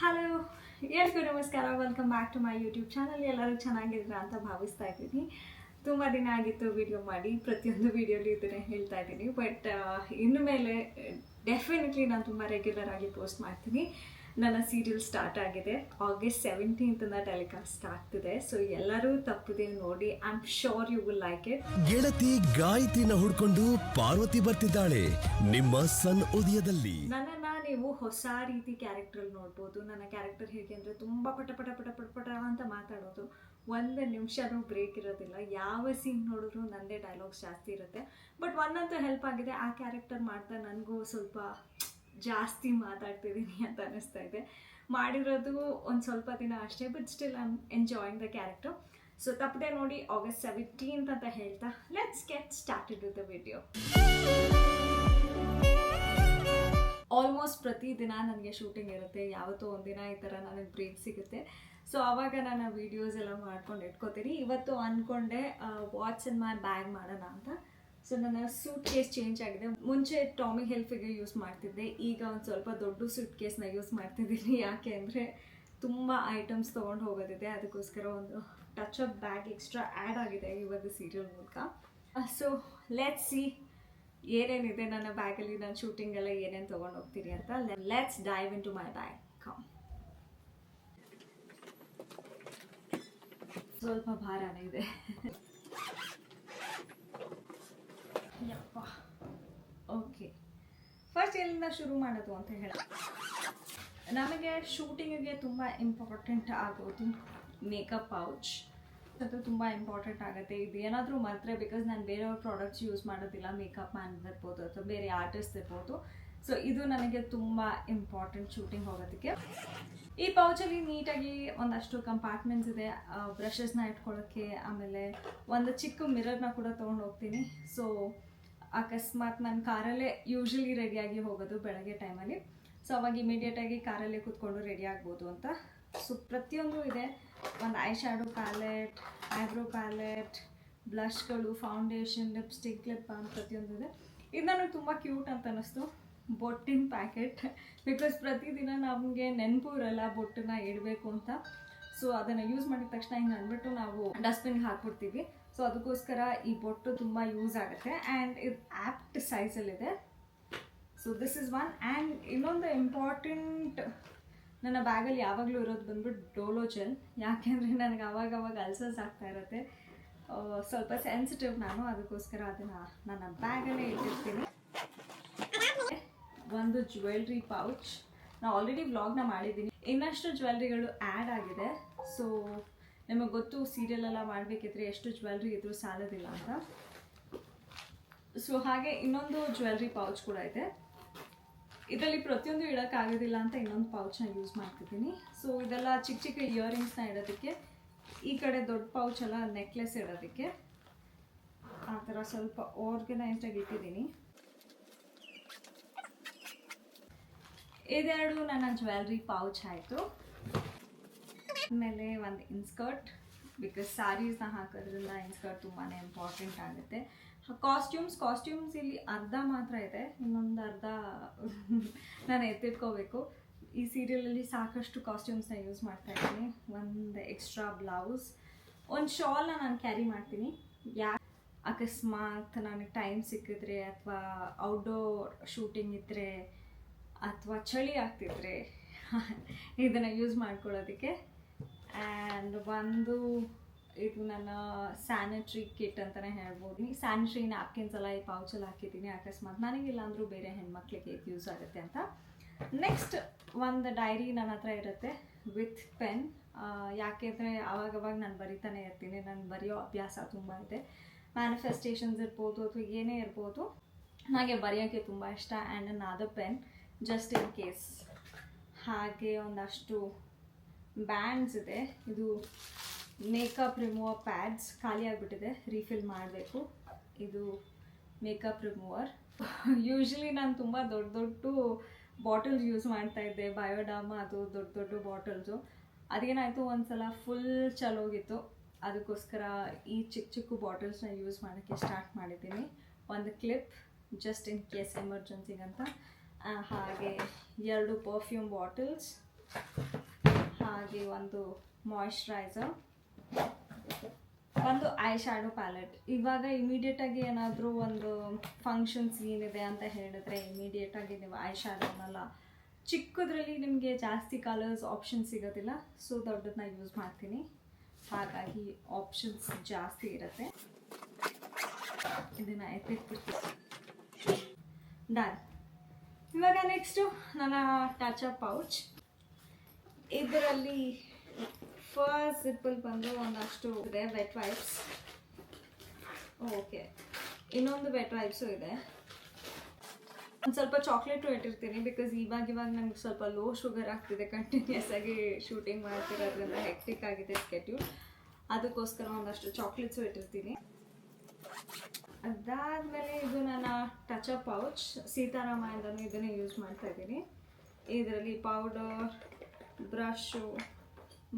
Hello, ಎಲ್ಲರಿಗೂ ನಮಸ್ಕಾರ. Welcome back to my YouTube channel. ಎಲ್ಲರೂ ಚೆನ್ನಾಗಿದ್ದೀರಾ ಅಂತ ಭಾವಿಸ್ತಾ ಇದ್ದೀನಿ. ತುಂಬ ದಿನ ಆಗಿತ್ತು ವಿಡಿಯೋ ಮಾಡಿ, ಪ್ರತಿಯೊಂದು ವಿಡಿಯೋಲಿ ಇದನ್ನೇ ಹೇಳ್ತಾ ಇದ್ದೀನಿ. ಬಟ್ ಇನ್ನು ಮೇಲೆ ಡೆಫಿನೆಟ್ಲಿ ನಾನು ತುಂಬ ರೆಗ್ಯುಲರ್ ಆಗಿ ಪೋಸ್ಟ್ ಮಾಡ್ತೀನಿ. ನನ್ನ ಸೀರಿಯಲ್ ಸ್ಟಾರ್ಟ್ ಆಗಿದೆ, August 17th ಟೆಲಿಕಾಸ್ಟ್ ಆಗ್ತಿದೆ. ಸೊ ಎಲ್ಲರೂ ತಪ್ಪದೆ ನೋಡಿ. I am sure you will like it. ಗೆಳತಿ ಗಾಯತ್ರಿನ ಹುಡ್ಕೊಂಡು ಪಾರ್ವತಿ ಬರ್ತಿದ್ದಾಳೆ ನಿಮ್ಮ ಸನ್ ಉದಯದಲ್ಲಿ. ನನ್ನನ್ನು ನೀವು ಹೊಸ ರೀತಿ ಕ್ಯಾರೆಕ್ಟರ್ ನೋಡ್ಬೋದು. ನನ್ನ ಕ್ಯಾರೆಕ್ಟರ್ ಹೇಗೆ ಅಂದರೆ ತುಂಬ ಪಟ ಪಟ ಪಟ ಪಟ ಪಟ ಅಂತ ಮಾತಾಡೋದು, ಒಂದು ನಿಮಿಷನೂ ಬ್ರೇಕ್ ಇರೋದಿಲ್ಲ. ಯಾವ ಸೀನ್ ನೋಡಿದ್ರು ನನ್ನದೇ ಡೈಲಾಗ್ಸ್ ಜಾಸ್ತಿ ಇರುತ್ತೆ. ಬಟ್ ಒಂದಂತೂ ಹೆಲ್ಪ್ ಆಗಿದೆ, ಆ ಕ್ಯಾರೆಕ್ಟರ್ ಮಾಡ್ತಾ ನನಗೂ ಸ್ವಲ್ಪ ಜಾಸ್ತಿ ಮಾತಾಡ್ತಿದ್ದೀನಿ ಅಂತ ಅನ್ನಿಸ್ತಾ ಇದೆ. ಮಾಡಿರೋದು ಒಂದು ಸ್ವಲ್ಪ ದಿನ ಅಷ್ಟೇ, but still I am enjoying the character. So ತಪ್ಪದೆ ನೋಡಿ, August 17th ಅಂತ ಹೇಳ್ತಾ let's get started with the video. Almost ಪ್ರತಿದಿನ ನನಗೆ ಶೂಟಿಂಗ್ ಇರುತ್ತೆ. ಯಾವತ್ತೋ ಒಂದಿನ ಈ ಥರ ನನಗೆ ಬ್ರೇಕ್ ಸಿಗುತ್ತೆ. ಸೊ ಆವಾಗ ನಾನು ವೀಡಿಯೋಸ್ ಎಲ್ಲ ಮಾಡ್ಕೊಂಡು ಇಟ್ಕೋತೀನಿ. ಇವತ್ತು ಅಂದ್ಕೊಂಡೆ ವಾಟ್ಸ್ ಇನ್ ಮೈ ಬ್ಯಾಗ್ ಮಾಡೋಣ ಅಂತ. ಸೊ ನನ್ನ ಸೂಟ್ ಕೇಸ್ ಚೇಂಜ್ ಆಗಿದೆ. ಮುಂಚೆ ಟಾಮಿ ಹೆಲ್ಫಿಗೆ ಯೂಸ್ ಮಾಡ್ತಿದ್ದೆ, ಈಗ ಒಂದು ಸ್ವಲ್ಪ ದೊಡ್ಡ ಸೂಟ್ ಕೇಸ್ನ ಯೂಸ್ ಮಾಡ್ತಿದ್ದೀನಿ. ಯಾಕೆ ಅಂದರೆ ತುಂಬ ಐಟಮ್ಸ್ ತೊಗೊಂಡು ಹೋಗೋದಿದೆ, ಅದಕ್ಕೋಸ್ಕರ ಒಂದು touch up bag extra add ಆಗಿದೆ ಇವತ್ತು ಸೀರಿಯಲ್ ಮೂಲಕ. ಸೊ ಲೆಟ್ಸ್ ಸಿ ಏನೇನಿದೆ ನನ್ನ ಬ್ಯಾಗಲ್ಲಿ, ನಾನು ಶೂಟಿಂಗೆಲ್ಲ ಏನೇನು ತೊಗೊಂಡು ಹೋಗ್ತೀನಿ ಅಂತ. Let's dive into my bag. Come. ಸ್ವಲ್ಪ ಭಾರನೇ ಇದೆ. ಯಪ್ಪ. ಓಕೆ, ಫಸ್ಟ್ ಎಲ್ಲಿಂದ ಶುರು ಮಾಡೋದು ಅಂತ ಹೇಳ. ನಮಗೆ ಶೂಟಿಂಗಿಗೆ ತುಂಬ ಇಂಪಾರ್ಟೆಂಟ್ ಆಗೋದು ಮೇಕಪ್ ಪೌಚ್. ಅದು ತುಂಬ ಇಂಪಾರ್ಟೆಂಟ್ ಆಗುತ್ತೆ. ಇದು ಏನಾದರೂ ಮಾತ್ರ, ಬಿಕಾಸ್ ನಾನು ಬೇರೆಯವ್ರ ಪ್ರಾಡಕ್ಟ್ಸ್ ಯೂಸ್ ಮಾಡೋದಿಲ್ಲ. ಮೇಕಪ್ ಮ್ಯಾನ್ ಇರ್ಬೋದು ಅಥವಾ ಬೇರೆ ಆರ್ಟಿಸ್ಟ್ ಇರ್ಬೋದು. ಸೊ ಇದು ನನಗೆ ತುಂಬ ಇಂಪಾರ್ಟೆಂಟ್ ಶೂಟಿಂಗ್ ಹೋಗೋದಕ್ಕೆ. ಈ ಪೌಚಲ್ಲಿ ನೀಟಾಗಿ ಒಂದಷ್ಟು ಕಂಪಾರ್ಟ್ಮೆಂಟ್ಸ್ ಇದೆ, ಬ್ರಷಸ್ನ ಇಟ್ಕೊಳ್ಳೋಕ್ಕೆ. ಆಮೇಲೆ ಒಂದು ಚಿಕ್ಕ ಮಿರರ್ನ ಕೂಡ ತೊಗೊಂಡು ಹೋಗ್ತೀನಿ. ಸೊ ಅಕಸ್ಮಾತ್ ನಾನು ಕಾರಲ್ಲೇ ಯೂಶ್ವಲಿ ರೆಡಿಯಾಗಿ ಹೋಗೋದು ಬೆಳಗ್ಗೆ ಟೈಮಲ್ಲಿ. ಸೊ ಅವಾಗ ಇಮಿಡಿಯೇಟಾಗಿ ಕಾರಲ್ಲೇ ಕೂತ್ಕೊಂಡು ರೆಡಿ ಆಗ್ಬೋದು ಅಂತ. ಸೊ ಪ್ರತಿಯೊಂದು ಇದೆ. ಒಂದು eye shadow palette, eyebrow palette, ಬ್ಲಷ್ಗಳು, ಫೌಂಡೇಶನ್, ಲಿಪ್ಸ್ಟಿಕ್, ಲಿಪ್ ಬಾಮ್, ಪ್ರತಿಯೊಂದು ಇದೆ. ಇದು ನನಗೆ ತುಂಬ ಕ್ಯೂಟ್ ಅಂತ ಅನ್ನಿಸ್ತು. ಬೊಟ್ಟಿನ ಪ್ಯಾಕೆಟ್, ಬಿಕಾಸ್ ಪ್ರತಿದಿನ ನಮಗೆ ನೆನಪು ಇರಲ್ಲ ಬೊಟ್ಟನ್ನ ಇಡಬೇಕು ಅಂತ. ಸೊ ಅದನ್ನು ಯೂಸ್ ಮಾಡಿದ ತಕ್ಷಣ ಹಿಂಗೆ ಅಂದ್ಬಿಟ್ಟು ನಾವು ಡಸ್ಟ್ಬಿನ್ಗೆ ಹಾಕ್ಬಿಡ್ತೀವಿ. ಸೊ ಅದಕ್ಕೋಸ್ಕರ ಈ ಬೊಟ್ಟು ತುಂಬ ಯೂಸ್ ಆಗುತ್ತೆ. ಆ್ಯಂಡ್ ಇದು ಆ್ಯಪ್ಟ್ ಸೈಜಲ್ಲಿದೆ. So this is one. And ಇನ್ನೊಂದು ಇಂಪಾರ್ಟೆಂಟ್ ನನ್ನ ಬ್ಯಾಗಲ್ಲಿ ಯಾವಾಗಲೂ ಇರೋದು ಬಂದ್ಬಿಟ್ಟು ಡೋಲೋ ಜೆಲ್. ಯಾಕೆಂದರೆ ನನಗೆ ಅವಾಗವಾಗ ಅಲ್ಸರ್ಸ್ ಆಗ್ತಾ ಇರುತ್ತೆ, ಸ್ವಲ್ಪ ಸೆನ್ಸಿಟಿವ್ ನಾನು, ಅದಕ್ಕೋಸ್ಕರ ಅದನ್ನು ನನ್ನ ಬ್ಯಾಗಲ್ಲೇ ಇಟ್ಟಿರ್ತೀನಿ. ಒಂದು ಜ್ಯುವೆಲ್ರಿ ಪೌಚ್. ನಾನು ಆಲ್ರೆಡಿ ವ್ಲಾಗ್ನ ಮಾಡಿದ್ದೀನಿ, ಇನ್ನಷ್ಟು ಜ್ಯುವೆಲ್ರಿಗಳು ಆ್ಯಡ್ ಆಗಿದೆ. ಸೊ ನಿಮಗೆ ಗೊತ್ತು, ಸೀರಿಯಲೆಲ್ಲ ಮಾಡಬೇಕಿದ್ರೆ ಎಷ್ಟು ಜ್ಯುವೆಲ್ರಿ ಇದ್ರೂ ಸಾಲೋದಿಲ್ಲ ಅಂತ. ಸೊ ಹಾಗೆ ಇನ್ನೊಂದು ಜ್ಯುವೆಲ್ರಿ ಪೌಚ್ ಕೂಡ ಇದೆ. ಇದರಲ್ಲಿ ಪ್ರತಿಯೊಂದು ಇಡೋಕ್ಕಾಗೋದಿಲ್ಲ ಅಂತ ಇನ್ನೊಂದು ಪೌಚ್ನ ಯೂಸ್ ಮಾಡ್ತಿದ್ದೀನಿ. ಸೊ ಇದೆಲ್ಲ ಚಿಕ್ಕ ಚಿಕ್ಕ ಇಯರಿಂಗ್ಸ್ನ ಇಡೋದಕ್ಕೆ, ಈ ಕಡೆ ದೊಡ್ಡ ಪೌಚ್ ಎಲ್ಲ ನೆಕ್ಲೆಸ್ ಇಡೋದಕ್ಕೆ. ಆ ಥರ ಸ್ವಲ್ಪ ಆರ್ಗನೈಸ್ಡಾಗಿ ಇಟ್ಟಿದ್ದೀನಿ. ಇದೆರಡು ನನ್ನ ಜ್ಯುವೆಲ್ರಿ ಪೌಚ್ ಆಯಿತು. ಆಮೇಲೆ ಒಂದು ಇನ್ಸ್ಕರ್ಟ್, ಬಿಕಾಸ್ ಸ್ಯಾರೀಸ್ನ ಹಾಕೋದ್ರಿಂದ ಇನ್ಸ್ಕರ್ಟ್ ತುಂಬಾ ಇಂಪಾರ್ಟೆಂಟ್ ಆಗುತ್ತೆ. ಕಾಸ್ಟ್ಯೂಮ್ಸ್ ಇಲ್ಲಿ ಅರ್ಧ ಮಾತ್ರ ಇದೆ, ಇನ್ನೊಂದು ಅರ್ಧ ನಾನು ಎತ್ತಿಟ್ಕೋಬೇಕು. ಈ ಸೀರಿಯಲಲ್ಲಿ ಸಾಕಷ್ಟು ಕಾಸ್ಟ್ಯೂಮ್ಸ್ನ ಯೂಸ್ ಮಾಡ್ತಾ ಇದ್ದೀನಿ. ಒಂದು ಎಕ್ಸ್ಟ್ರಾ ಬ್ಲೌಸ್, ಒಂದು ಶಾಲ್ನ ನಾನು ಕ್ಯಾರಿ ಮಾಡ್ತೀನಿ. ಅಕಸ್ಮಾತ್ ನನಗೆ ಟೈಮ್ ಸಿಕ್ಕಿದ್ರೆ ಅಥವಾ ಔಟ್ಡೋರ್ ಶೂಟಿಂಗ್ ಇದ್ದರೆ ಅಥವಾ ಚಳಿ ಆಗ್ತಿದ್ರೆ ಇದನ್ನು ಯೂಸ್ ಮಾಡ್ಕೊಳ್ಳೋದಕ್ಕೆ. ಆ್ಯಂಡ್ ಒಂದು ಇದು ನನ್ನ ಸ್ಯಾನಿಟ್ರಿ ಕಿಟ್ ಅಂತಲೇ ಹೇಳ್ಬೋದು. ಸ್ಯಾನಿಟ್ರಿ ನ್ಯಾಪ್ಕಿನ್ಸ್ ಎಲ್ಲ ಈ ಪೌಚಲ್ಲಿ ಹಾಕಿದ್ದೀನಿ, ಅಕಸ್ಮಾತ್ ನನಗಿಲ್ಲ ಅಂದರೂ ಬೇರೆ ಹೆಣ್ಮಕ್ಳಿಗೆ ಇದು ಯೂಸ್ ಆಗುತ್ತೆ ಅಂತ. ನೆಕ್ಸ್ಟ್ ಒಂದು ಡೈರಿ ನನ್ನ ಹತ್ರ ಇರುತ್ತೆ ವಿತ್ ಪೆನ್. ಯಾಕೆಂದರೆ ಆವಾಗವಾಗ ನಾನು ಬರಿತಾನೆ ಇರ್ತೀನಿ, ನಾನು ಬರೆಯೋ ಅಭ್ಯಾಸ ತುಂಬ ಇದೆ. ಮ್ಯಾನಿಫೆಸ್ಟೇಷನ್ಸ್ ಇರ್ಬೋದು ಅಥವಾ ಏನೇ ಇರ್ಬೋದು, ನನಗೆ ಬರೆಯೋಕ್ಕೆ ತುಂಬ ಇಷ್ಟ. And another pen just in case. ಹಾಗೆ ಒಂದಷ್ಟು ಬ್ಯಾಂಡ್ಸ್ ಇದೆ. ಇದು ಮೇಕಪ್ ರಿಮೂವರ್ ಪ್ಯಾಡ್ಸ್, ಖಾಲಿ ಆಗಿಬಿಟ್ಟಿದೆ, ರೀಫಿಲ್ ಮಾಡಬೇಕು. ಇದು ಮೇಕಪ್ ರಿಮೂವರ್. ಯೂಶ್ವಲಿ ನಾನು ತುಂಬ ದೊಡ್ಡ ದೊಡ್ಡ ಬಾಟಲ್ಸ್ ಯೂಸ್ ಮಾಡ್ತಾಯಿದ್ದೆ, ಬಯೋಡಾಮಾ, ಅದು ದೊಡ್ಡ ದೊಡ್ಡ ಬಾಟಲ್ಸು. ಅದೇನಾಯಿತು, ಒಂದು ಸಲ ಫುಲ್ ಚಲೋಗಿತ್ತು, ಅದಕ್ಕೋಸ್ಕರ ಈ ಚಿಕ್ಕ ಚಿಕ್ಕ ಬಾಟಲ್ಸ್ನ ಯೂಸ್ ಮಾಡೋಕ್ಕೆ ಸ್ಟಾರ್ಟ್ ಮಾಡಿದ್ದೀನಿ. ಒಂದು ಕ್ಲಿಪ್ ಜಸ್ಟ್ ಇನ್ ಕೇಸ್ ಎಮರ್ಜೆನ್ಸಿಗಂತ. ಹಾಗೆ 2 ಪರ್ಫ್ಯೂಮ್ ಬಾಟಲ್ಸ್, ಹಾಗೆ ಒಂದು ಮಾಯಿಶ್ಚರೈಸರ್, ಒಂದು ಐ ಶ್ಯಾಡೋ ಪ್ಯಾಲೆಟ್. ಇವಾಗ ಇಮಿಡಿಯೇಟಾಗಿ ಏನಾದರೂ ಒಂದು ಫಂಕ್ಷನ್ಸ್ ಏನಿದೆ ಅಂತ ಹೇಳಿದ್ರೆ ಇಮಿಡಿಯೇಟಾಗಿ ನೀವು ಐ ಶ್ಯಾಡೋನೆಲ್ಲ ಚಿಕ್ಕದ್ರಲ್ಲಿ ನಿಮಗೆ ಜಾಸ್ತಿ ಕಲರ್ಸ್ ಆಪ್ಷನ್ ಸಿಗೋದಿಲ್ಲ, ಸೊ ದೊಡ್ಡದನ್ನ ಯೂಸ್ ಮಾಡ್ತೀನಿ, ಹಾಗಾಗಿ ಆಪ್ಷನ್ಸ್ ಜಾಸ್ತಿ ಇರುತ್ತೆ. ಇದನ್ನು ಎತ್ತಿಟ್ಬಿಡ್ತೀನಿ. ಡನ್. ಇವಾಗ ನೆಕ್ಸ್ಟು ನನ್ನ ಟಚಪ್ ಪೌಚ್. ಇದರಲ್ಲಿ ಫಸ್ಟ್ ಜಿಪ್ಪಲ್ಲಿ ಬಂದು ಒಂದಷ್ಟು ಇದೆ ವೆಟ್ ವೈಪ್ಸ್. ಓಕೆ, ಇನ್ನೊಂದು ವೆಟ್ ವೈಪ್ಸು ಇದೆ. ಒಂದು ಸ್ವಲ್ಪ ಚಾಕ್ಲೇಟು ಇಟ್ಟಿರ್ತೀನಿ, ಬಿಕಾಸ್ ಇವಾಗ ನನಗೆ ಸ್ವಲ್ಪ ಲೋ ಶುಗರ್ ಆಗ್ತಿದೆ, ಕಂಟಿನ್ಯೂಸ್ ಆಗಿ ಶೂಟಿಂಗ್ ಮಾಡ್ತಿರೋದ್ರಿಂದ ಹೆಕ್ಟಿಕ್ ಆಗಿದೆ ಸ್ಕೆಡ್ಯೂಲ್, ಅದಕ್ಕೋಸ್ಕರ ಒಂದಷ್ಟು ಚಾಕ್ಲೇಟ್ಸು ಇಟ್ಟಿರ್ತೀನಿ. ಅದಾದಮೇಲೆ ಇದು ನನ್ನ ಟಚಪ್ ಪೌಚ್, ಸೀತಾರಾಮದಿಂದನೂ ಇದನ್ನೇ ಯೂಸ್ ಮಾಡ್ತಾ ಇದ್ದೀನಿ. ಇದರಲ್ಲಿ ಪೌಡರ್, ಬ್ರಷು,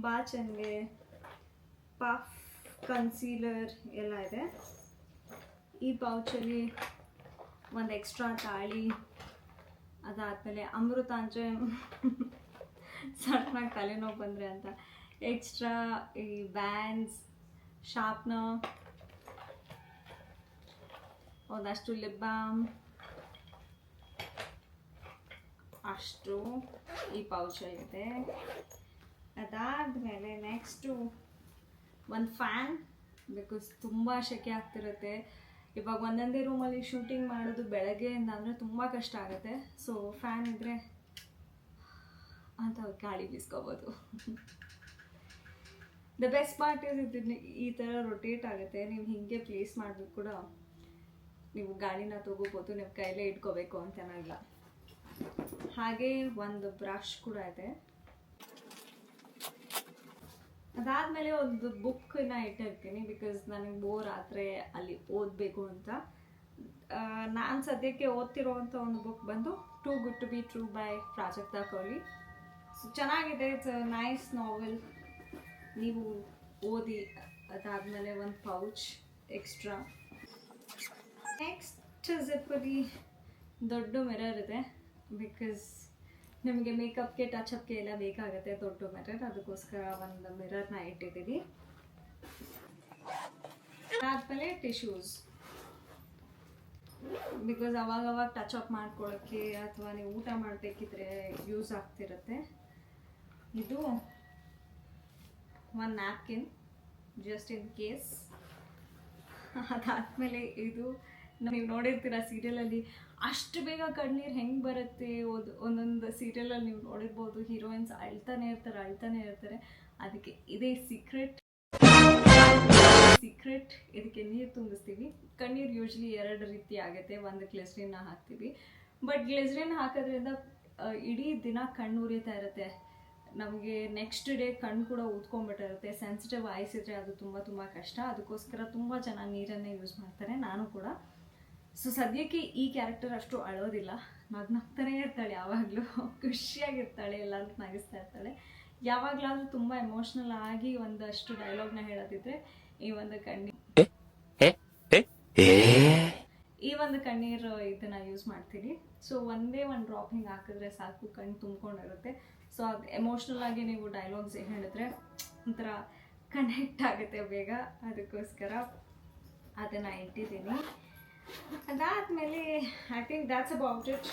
ಬಾಚಣಿಗೆ, ಪಫ್, ಕನ್ಸೀಲರ್ ಎಲ್ಲ ಇದೆ. ಈ ಪೌಚಲ್ಲಿ ಒಂದು ಎಕ್ಸ್ಟ್ರಾ ತಾಳಿ, ಅದಾದಮೇಲೆ ಅಮೃತಾಂಜನ್ ಸಣ್ಣಗೆ ತಲೆನೋವು ಬಂದರೆ ಅಂತ ಎಕ್ಸ್ಟ್ರಾ ಈ ಬ್ಯಾಂಡ್ಸ್, ಶಾರ್ಪ್ನರ್, ಒಂದಷ್ಟು ಲಿಪ್ ಬಾಮ್, ಅಷ್ಟು ಈ ಪೌಚಲ್ಲಿದೆ. ಅದಾದಮೇಲೆ ನೆಕ್ಸ್ಟು ಒಂದು ಫ್ಯಾನ್, ಬಿಕಾಸ್ ತುಂಬ ಸೆಕೆ ಆಗ್ತಿರುತ್ತೆ. ಇವಾಗ ಒಂದೊಂದೇ ರೂಮಲ್ಲಿ ಶೂಟಿಂಗ್ ಮಾಡೋದು ಬೆಳಗ್ಗೆಯಿಂದ ಅಂದರೆ ತುಂಬ ಕಷ್ಟ ಆಗುತ್ತೆ, ಸೊ ಫ್ಯಾನ್ ಇದ್ದರೆ ಅಂತ ಗಾಳಿ ಬೀಸ್ಕೋಬೋದು. ದ ಬೆಸ್ಟ್ ಪಾರ್ಟ್ ಇಸ್ ಇದನ್ನ ಈ ಥರ ರೊಟೇಟ್ ಆಗುತ್ತೆ, ನೀವು ಹೀಗೆ ಪ್ಲೇಸ್ ಮಾಡಬೇಕು ಕೂಡ ನೀವು ಗಾಳಿನ ತಗೋಬೋದು, ನೀವು ಕೈಲೇ ಇಟ್ಕೋಬೇಕು ಅಂತೇನಿಲ್ಲ. ಹಾಗೆ ಒಂದು ಬ್ರಷ್ ಕೂಡ ಇದೆ. ಅದಾದಮೇಲೆ ಒಂದು ಬುಕ್ಕನ್ನ ಇಟ್ಟಿರ್ತೀನಿ, ಬಿಕಾಸ್ ನನಗೆ ಬೋರ್ ಆದರೆ ಅಲ್ಲಿ ಓದಬೇಕು ಅಂತ. ನಾನು ಸದ್ಯಕ್ಕೆ ಓದ್ತಿರೋವಂಥ ಒಂದು ಬುಕ್ ಬಂದು too good to be true by Prajakta Koli. So ಚೆನ್ನಾಗಿದೆ, ಇಟ್ಸ್ ಅ ನೈಸ್ ನಾವೆಲ್, ನೀವು ಓದಿ. ಅದಾದಮೇಲೆ ಒಂದು ಪೌಚ್ ಎಕ್ಸ್ಟ್ರಾ. ನೆಕ್ಸ್ಟ್ ಜಿಪ್ಪಲ್ಲಿ ದೊಡ್ಡ ಮಿರರ್ ಇದೆ, ಬಿಕಾಸ್ ನಿಮಗೆ ಮೇಕಪ್ಗೆ ಟಚಪ್ಗೆ ಎಲ್ಲ ಬೇಕಾಗುತ್ತೆ ದೊಡ್ಡ ಮಿರರ್, ಅದಕ್ಕೋಸ್ಕರ ಒಂದು ಮಿರರ್ನ ಇಟ್ಟಿದ್ದೀನಿ. ಅದಾದಮೇಲೆ ಟಿಶ್ಯೂಸ್, ಬಿಕಾಸ್ ಅವಾಗವಾಗ ಟಚಪ್ ಮಾಡ್ಕೊಳ್ಳೋಕ್ಕೆ ಅಥವಾ ನೀವು ಊಟ ಮಾಡಬೇಕಿದ್ರೆ ಯೂಸ್ ಆಗ್ತಿರುತ್ತೆ. ಇದು ಒಂದು ನ್ಯಾಪ್ಕಿನ್ ಜಸ್ಟ್ ಇನ್ ಕೇಸ್. ಅದಾದಮೇಲೆ ಇದು ನೀವು ನೋಡಿರ್ತೀರ ಸೀರಿಯಲಲ್ಲಿ ಅಷ್ಟು ಬೇಗ ಕಣ್ಣೀರು ಹೆಂಗೆ ಬರುತ್ತೆ, ಒಂದೊಂದು ಸೀರಿಯಲಲ್ಲಿ ನೀವು ನೋಡಿರ್ಬೋದು, ಹೀರೋಯಿನ್ಸ್ ಅಳ್ತಾನೆ ಇರ್ತಾರೆ. ಅದಕ್ಕೆ ಇದೇ ಸೀಕ್ರೆಟ್. ಇದಕ್ಕೆ ನೀರು ತುಂಬಿಸ್ತೀವಿ. ಕಣ್ಣೀರು ಯೂಶ್ವಲಿ 2 ರೀತಿ ಆಗುತ್ತೆ. ಒಂದು ಗ್ಲಿಸರಿನ್ನ ಹಾಕ್ತೀವಿ, ಬಟ್ ಗ್ಲಿಸರಿನ್ ಹಾಕೋದ್ರಿಂದ ಇಡೀ ದಿನ ಕಣ್ಣು ಉರಿತಾ ಇರುತ್ತೆ, ನಮಗೆ ನೆಕ್ಸ್ಟ್ ಡೇ ಕಣ್ಣು ಕೂಡ ಊದ್ಕೊಂಡ್ಬಿಟ್ಟಿರುತ್ತೆ. ಸೆನ್ಸಿಟಿವ್ ಐಸ್ ಇದ್ದರೆ ಅದು ತುಂಬ ಕಷ್ಟ, ಅದಕ್ಕೋಸ್ಕರ ತುಂಬ ಜನ ನೀರನ್ನೇ ಯೂಸ್ ಮಾಡ್ತಾರೆ, ನಾನು ಕೂಡ. ಸೊ ಸದ್ಯಕ್ಕೆ ಈ ಕ್ಯಾರೆಕ್ಟರ್ ಅಷ್ಟು ಅಳೋದಿಲ್ಲ, ನಗ್ತಾನೇ ಇರ್ತಾಳೆ, ಯಾವಾಗಲೂ ಖುಷಿಯಾಗಿರ್ತಾಳೆ, ಎಲ್ಲರೂ ನಗಿಸ್ತಾ ಇರ್ತಾಳೆ. ಯಾವಾಗಲಾದ್ರೂ ತುಂಬ ಎಮೋಷ್ನಲ್ ಆಗಿ ಒಂದಷ್ಟು ಡೈಲಾಗ್ನ ಹೇಳೋದಿದ್ರೆ ಈ ಒಂದು ಕಣ್ಣೀರು ಇದನ್ನು ಯೂಸ್ ಮಾಡ್ತೀನಿ. ಸೊ ಒಂದೇ ಒಂದು ಡ್ರಾಪ್ ಹಿಂಗೆ ಹಾಕಿದ್ರೆ ಸಾಕು, ಕಣ್ಣು ತುಂಬ್ಕೊಂಡಿರುತ್ತೆ. ಸೊ ಅದು ಎಮೋಷ್ನಲ್ ಆಗಿ ನೀವು ಡೈಲಾಗ್ಸ್ ಏನು ಹೇಳಿದ್ರೆ ಒಂಥರ ಕನೆಕ್ಟ್ ಆಗುತ್ತೆ ಬೇಗ, ಅದಕ್ಕೋಸ್ಕರ ಅದನ್ನು ಇಟ್ಟಿದ್ದೀನಿ. ಅದಾದಮೇಲೆ I think that's about it.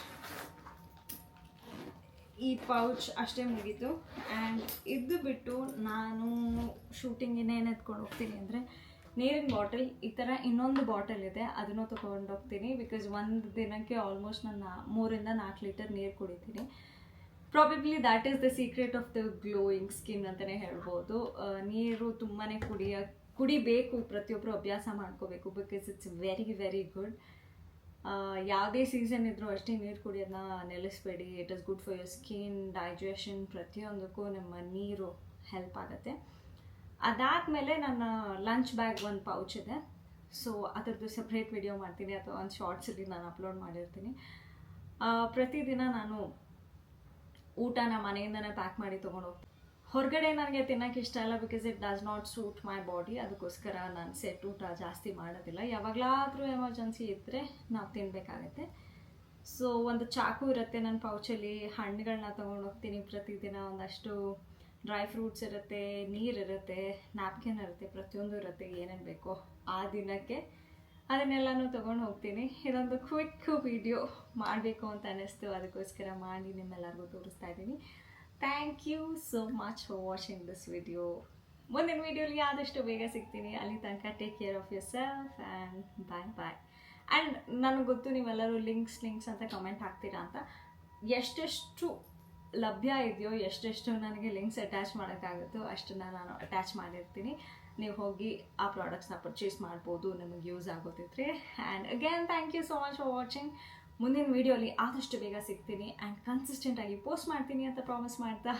ಈ ಪೌಚ್ ಅಷ್ಟೇ ಮುಗೀತು. ಆ್ಯಂಡ್ ಇದು ಬಿಟ್ಟು ನಾನು ಶೂಟಿಂಗ್ ಇನ್ನೇನು ಎತ್ಕೊಂಡು ಹೋಗ್ತೀನಿ ಅಂದರೆ ನೀರಿನ ಬಾಟಲ್, ಈ ಥರ ಇನ್ನೊಂದು ಬಾಟಲ್ ಇದೆ, ಅದನ್ನು ತೊಗೊಂಡು ಹೋಗ್ತೀನಿ. ಬಿಕಾಸ್ ಒಂದು ದಿನಕ್ಕೆ ಆಲ್ಮೋಸ್ಟ್ ನಾನು 3-4 ಲೀಟರ್ ನೀರು ಕುಡಿತೀನಿ. Probably that is the secret of the glowing skin ಅಂತಲೇ ಹೇಳ್ಬೋದು. ನೀರು ತುಂಬಾ ಕುಡಿಬೇಕು, ಪ್ರತಿಯೊಬ್ಬರು ಅಭ್ಯಾಸ ಮಾಡ್ಕೋಬೇಕು, ಬಿಕಾಸ್ ಇಟ್ಸ್ ವೆರಿ ಗುಡ್. ಯಾವುದೇ ಸೀಸನ್ ಇದ್ದರೂ ಅಷ್ಟೇ ನೀರು ಕುಡಿಯೋದನ್ನ ನಿಲ್ಲಿಸ್ಬೇಡಿ. It is good for your skin, digestion, ಪ್ರತಿಯೊಂದಕ್ಕೂ ನಮ್ಮ ನೀರು ಹೆಲ್ಪ್ ಆಗುತ್ತೆ. ಅದಾದಮೇಲೆ ನನ್ನ ಲಂಚ್ ಬ್ಯಾಗ್ ಒಂದು ಪೌಚ್ ಇದೆ, ಸೊ ಅದರದ್ದು ಸಪ್ರೇಟ್ ವಿಡಿಯೋ ಮಾಡ್ತೀನಿ ಅಥವಾ ಒಂದು ಶಾರ್ಟ್ಸಲ್ಲಿ ನಾನು ಅಪ್ಲೋಡ್ ಮಾಡಿರ್ತೀನಿ. ಪ್ರತಿದಿನ ನಾನು ಊಟನ ಮನೆಯಿಂದನೇ ಪ್ಯಾಕ್ ಮಾಡಿ ತೊಗೊಂಡು ಹೋಗ್ತೀನಿ. ಹೊರಗಡೆ ನನಗೆ ತಿನ್ನೋಕ್ಕೆ ಇಷ್ಟ ಇಲ್ಲ, because it does not suit my body, ಅದಕ್ಕೋಸ್ಕರ ನಾನು ಸೆಟ್ ಊಟ ಜಾಸ್ತಿ ಮಾಡೋದಿಲ್ಲ. ಯಾವಾಗಲಾದರೂ ಎಮರ್ಜೆನ್ಸಿ ಇದ್ದರೆ ನಾವು ತಿನ್ನಬೇಕಾಗತ್ತೆ. ಸೊ ಒಂದು ಚಾಕು ಇರುತ್ತೆ ನನ್ನ ಪೌಚಲ್ಲಿ, ಹಣ್ಣುಗಳನ್ನ ತೊಗೊಂಡು ಹೋಗ್ತೀನಿ ಪ್ರತಿದಿನ, ಒಂದಷ್ಟು ಡ್ರೈ ಫ್ರೂಟ್ಸ್ ಇರುತ್ತೆ, ನೀರಿರುತ್ತೆ, ನ್ಯಾಪ್ಕಿನ್ ಇರುತ್ತೆ, ಪ್ರತಿಯೊಂದು ಇರುತ್ತೆ. ಏನೇನು ಬೇಕೋ ಆ ದಿನಕ್ಕೆ ಅದನ್ನೆಲ್ಲನೂ ತೊಗೊಂಡು ಹೋಗ್ತೀನಿ. ಇದೊಂದು ಕ್ವಿಕ್ ವಿಡಿಯೋ ಮಾಡಬೇಕು ಅಂತ ಅನ್ನಿಸ್ತು, ಅದಕ್ಕೋಸ್ಕರ ಮಾಡಿ ನಿಮ್ಮೆಲ್ಲರಿಗೂ ತೋರಿಸ್ತಾ ಇದ್ದೀನಿ. Thank you so much for watching this video. ಮುಂದಿನ ವಿಡಿಯೋಲಿ ಆದಷ್ಟು ಬೇಗ ಸಿಗ್ತೀನಿ. ಅಲ್ಲಿ ತನಕ take care of yourself and bye bye. And ನನಗೆ ಗೊತ್ತು ನೀವೆಲ್ಲರೂ ಲಿಂಕ್ಸ್ ಅಂತ ಕಮೆಂಟ್ ಹಾಕ್ತೀರಾ ಅಂತ. ಎಷ್ಟೆಷ್ಟು ಲಭ್ಯ ಇದೆಯೋ, ಎಷ್ಟೆಷ್ಟು ನನಗೆ ಲಿಂಕ್ಸ್ ಅಟ್ಯಾಚ್ ಮಾಡೋಕ್ಕಾಗುತ್ತೋ ಅಷ್ಟನ್ನು ನಾನು ಅಟ್ಯಾಚ್ ಮಾಡಿರ್ತೀನಿ. ನೀವು ಹೋಗಿ ಆ ಪ್ರಾಡಕ್ಟ್ಸ್ನ ಪರ್ಚೇಸ್ ಮಾಡ್ಬೋದು, ನಿಮಗೆ ಯೂಸ್ ಆಗೋದಿದ್ರೆ. And again thank you so much for watching. ಮುಂದಿನ ವೀಡಿಯೋಲಿ ಆದಷ್ಟು ಬೇಗ ಸಿಗ್ತೀನಿ ಆ್ಯಂಡ್ ಕನ್ಸಿಸ್ಟೆಂಟಾಗಿ ಪೋಸ್ಟ್ ಮಾಡ್ತೀನಿ ಅಂತ ಪ್ರಾಮಿಸ್ ಮಾಡ್ತಾ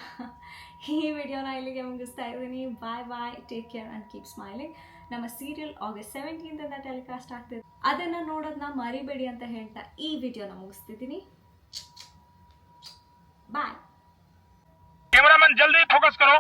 ಈ ವಿಡಿಯೋನ ಇಲ್ಲಿಗೆ ಮುಗಿಸ್ತಾ ಇದ್ದೀನಿ. Bye bye, take care and keep smiling. ನಮ್ಮ ಸೀರಿಯಲ್ August 17th ಟೆಲಿಕಾಸ್ಟ್ ಆಗ್ತಿದೆ, ಅದನ್ನು ನೋಡೋದನ್ನ ಮರಿಬೇಡಿ ಅಂತ ಹೇಳ್ತಾ ಈ ವಿಡಿಯೋನ ಮುಗಿಸ್ತಿದ್ದೀನಿ. ಬಾಯ್. कैमरामैन जल्दी फोकस करो।